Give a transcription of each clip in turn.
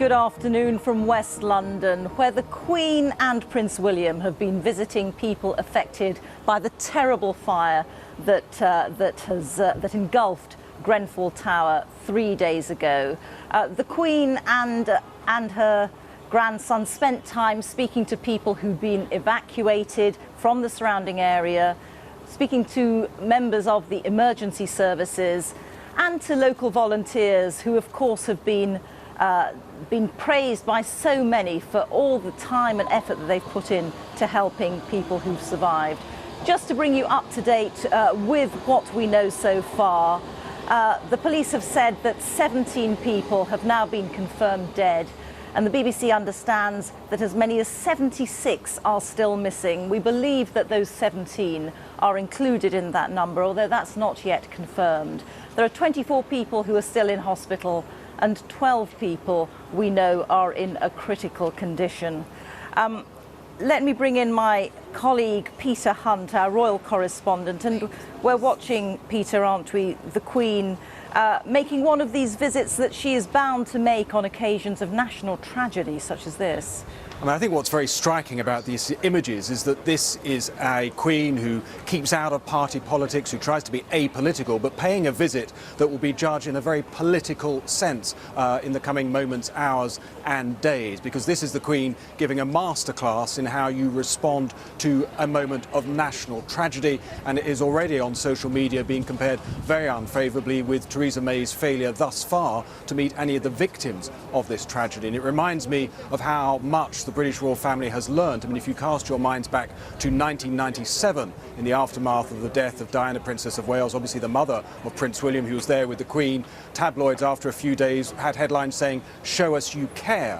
Good afternoon from West London, where the Queen and Prince William have been visiting people affected by the terrible fire that engulfed Grenfell Tower 3 days ago. The Queen and her grandson spent time speaking to people who'd been evacuated from the surrounding area, speaking to members of the emergency services and to local volunteers who, of course, have been praised by so many for all the time and effort that they've put in to helping people who've survived. Just to bring you up to date with what we know so far, the police have said that 17 people have now been confirmed dead, and the BBC understands that as many as 76 are still missing. We believe that those 17 are included in that number, although that's not yet confirmed. There are 24 people who are still in hospital, and 12 people we know are in a critical condition. Let me bring in my colleague Peter Hunt, our royal correspondent, and we're watching, Peter, aren't we, the Queen making one of these visits that she is bound to make on occasions of national tragedy such as this. I think what's very striking about these images is that this is a Queen who keeps out of party politics, who tries to be apolitical, but paying a visit that will be judged in a very political sense in the coming moments, hours and days, because this is the Queen giving a masterclass in how you respond to a moment of national tragedy, and it is already on social media being compared very unfavourably with Theresa May's failure thus far to meet any of the victims of this tragedy. And it reminds me of how much the British royal family has learned. I mean, if you cast your minds back to 1997, in the aftermath of the death of Diana, Princess of Wales, obviously the mother of Prince William, who was there with the Queen, tabloids after a few days had headlines saying, "Show us you care,"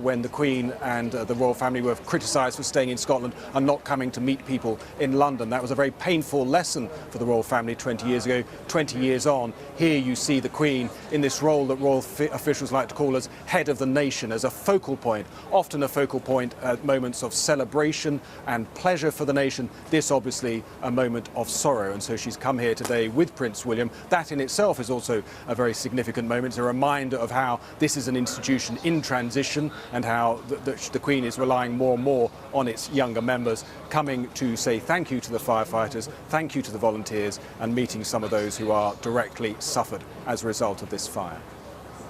when the Queen and the royal family were criticised for staying in Scotland and not coming to meet people in London. That was a very painful lesson for the royal family 20 years ago. 20 years on, here you see the Queen in this role that royal officials like to call as head of the nation, as a focal point, often a focal point at moments of celebration and pleasure for the nation. This obviously a moment of sorrow, and so she's come here today with Prince William. That in itself is also a very significant moment. It's a reminder of how this is an institution in transition and how the Queen is relying more and more on its younger members, coming to say thank you to the firefighters, thank you to the volunteers, and meeting some of those who are directly suffered as a result of this fire.